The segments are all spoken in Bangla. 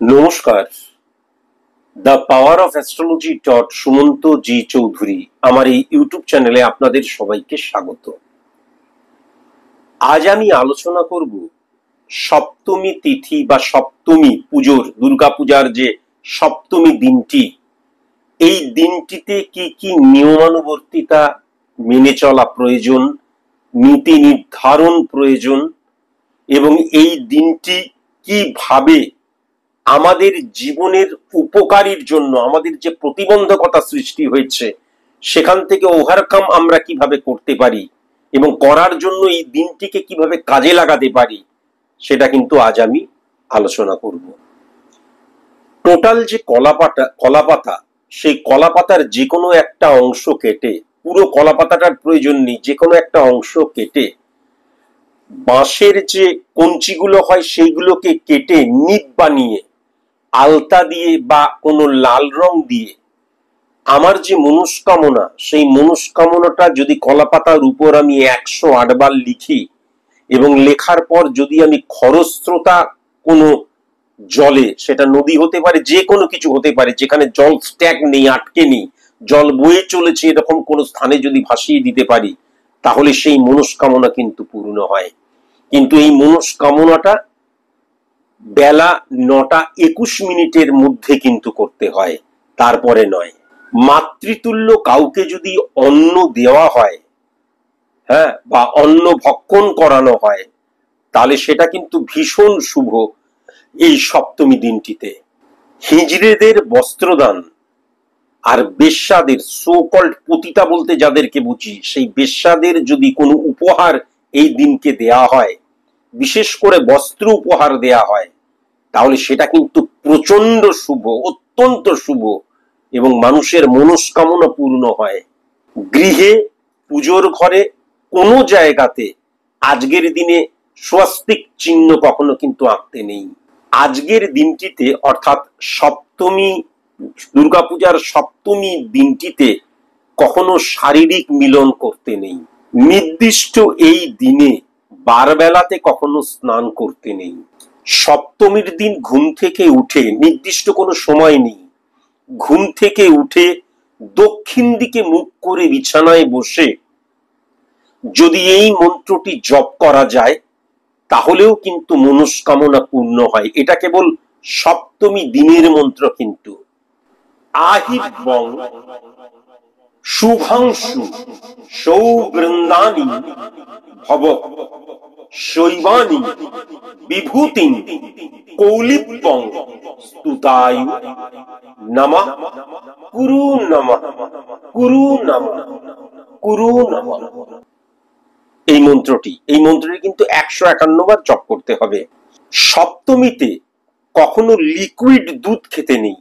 নমস্কার। The power of astrology dot Sumanta G Chowdhury আমার এই ইউটিউব চ্যানেলে আপনাদের সবাইকে স্বাগত। আজ আমি আলোচনা করব সপ্তমী তিথি বা সপ্তমী পুজোর, দুর্গাপূজার যে সপ্তমী দিনটি, এই দিনটিতে কি কি নিয়মানুবর্তিতা মেনে চলা প্রয়োজন, নীতি নির্ধারণ প্রয়োজন, এবং এই দিনটি কিভাবে আমাদের জীবনের উপকারীর জন্য, আমাদের যে প্রতিবন্ধকতা সৃষ্টি হয়েছে সেখান থেকে ওভারকাম আমরা কিভাবে করতে পারি এবং করার জন্য এই দিনটিকে কিভাবে কাজে লাগাতে পারি, সেটা কিন্তু আজ আমি আলোচনা করব। টোটাল যে কলাপাতা, সেই কলাপাতার যে কোনো একটা অংশ কেটে, পুরো কলাপাতাটার প্রয়োজন নেই, যে কোনো একটা অংশ কেটে বাঁশের যে কঞ্চিগুলো হয় সেইগুলোকে কেটে নিব বানিয়ে আলতা দিয়ে বা কোনো লাল রং দিয়ে আমার যে মনস্কামনা, সেই মনস্কামনাটা যদি কলাপাতার উপর আমি 108 বার লিখি এবং লেখার পর যদি আমি খরস্রোতা কোনো জলে, সেটা নদী হতে পারে, যে কোনো কিছু হতে পারে, যেখানে জল স্ট্যাক নেই, আটকে নেই, জল বয়ে চলেছে, এরকম কোনো স্থানে যদি ভাসিয়ে দিতে পারি, তাহলে সেই মনস্কামনা কিন্তু পূর্ণ হয়। কিন্তু এই মনস্কামনাটা বেলা 9:21 মধ্যে কিন্তু করতে হয়, তারপরে নয়। মাতৃতুল্য কাউকে যদি অন্ন দেওয়া হয়, বা অন্ন ভক্ষণ করানো হয়, তাহলে সেটা কিন্তু ভীষণ শুভ এই সপ্তমী দিনটিতে। হিজড়েদের বস্ত্রদান আর বেশ্যাদের, সো কল্ড পতিতা বলতে যাদেরকে বুঝি, সেই বেশ্যাদের যদি কোনো উপহার এই দিনকে দেয়া হয়, বিশেষ করে বস্ত্র উপহার দেয়া হয়, তাহলে সেটা কিন্তু প্রচন্ড শুভ, অত্যন্ত শুভ, এবং মানুষের মনস্কামনা পূর্ণ হয়। গৃহে, পুজোর ঘরে, কোনো জায়গাতে আজকের দিনে স্বস্তিক চিহ্ন কখনো কিন্তু আঁকতে নেই। আজকের দিনটিতে, অর্থাৎ সপ্তমী, দুর্গাপূজার সপ্তমী দিনটিতে কখনো শারীরিক মিলন করতে নেই। নির্দিষ্ট এই দিনে বারবেলাতে কখনো স্নান করতে নেই। সপ্তমীর দিন ঘুম থেকে উঠে, নির্দিষ্ট কোনো সময় নেই, ঘুম থেকে উঠে দক্ষিণ দিকে মুখ করে বিছানায় বসে যদি এই মন্ত্রটি জপ করা যায়, তাহলেও কিন্তু মনস্কামনা পূর্ণ হয়। এটা কেবল সপ্তমী দিনের মন্ত্র কিন্তু। আহিবং শুভাংশু সৌবৃন্দানি ভব শৈবানি বিভূতি কৌলিপ্যং স্তুতায়ু নমঃ কুরু নমঃ কুরু নমঃ কুরু নমঃ। এই মন্ত্রটি কিন্তু 151 বার জপ করতে হবে। সপ্তমীতে কখনো লিকুইড দুধ খেতে নেই,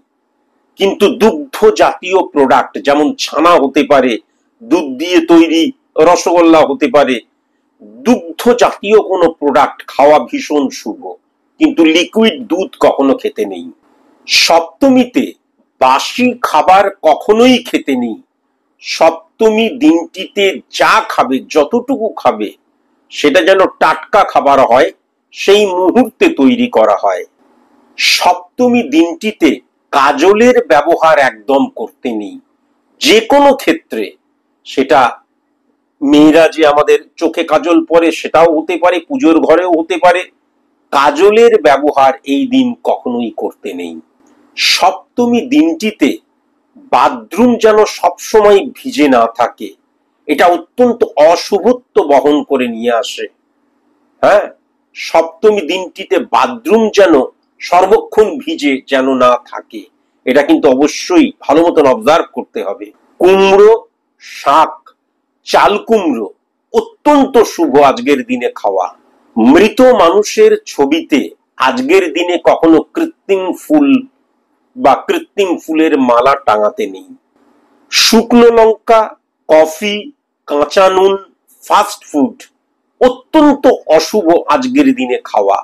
কিন্তু দুগ্ধ জাতীয় প্রোডাক্ট, যেমন ছানা হতে পারে, দুধ দিয়ে তৈরি রসগোল্লা হতে পারে, দুগ্ধ জাতীয় কোনো প্রোডাক্ট খাওয়া ভীষণ শুভ, কিন্তু লিকুইড দুধ কখনো খেতে নেই। সপ্তমীতে বাসি খাবার কখনোই খেতে নেই। সপ্তমী দিনটিতে যা খাবে, যতটুকু খাবে, সেটা যেন টাটকা খাবার হয়, সেই মুহূর্তে তৈরি করা হয়। সপ্তমী দিনটিতে কাজলের ব্যবহার একদম করতে নেই, যে কোনো ক্ষেত্রে। সেটা মেয়েরা যে আমাদের চোখে কাজল পরে, সেটাও হতে পারে, পুজোর ঘরেও হতে পারে। কাজলের ব্যবহার এই দিন কখনোই করতে নেই। সপ্তমী দিনটিতে বাথরুম যেন সবসময় ভিজে না থাকে, এটা অত্যন্ত অশুভত্ব বহন করে নিয়ে আসে। সপ্তমী দিনটিতে বাথরুম যেন সর্বক্ষণ ভিজে যেন না থাকে, এটা কিন্তু অবশ্যই ভালো মতন অবজার্ভ করতে হবে। কুমড়ো, শাক, চাল কুমড়ো অত্যন্ত শুভ আজকের দিনে খাওয়া। মৃত মানুষের ছবিতে আজকের দিনে কখনো কৃত্রিম ফুল বা কৃত্রিম ফুলের মালা টাঙাতে নেই। শুকনো লঙ্কা, কফি, কাঁচা নুন, ফাস্ট ফুড অত্যন্ত অশুভ আজকের দিনে খাওয়া।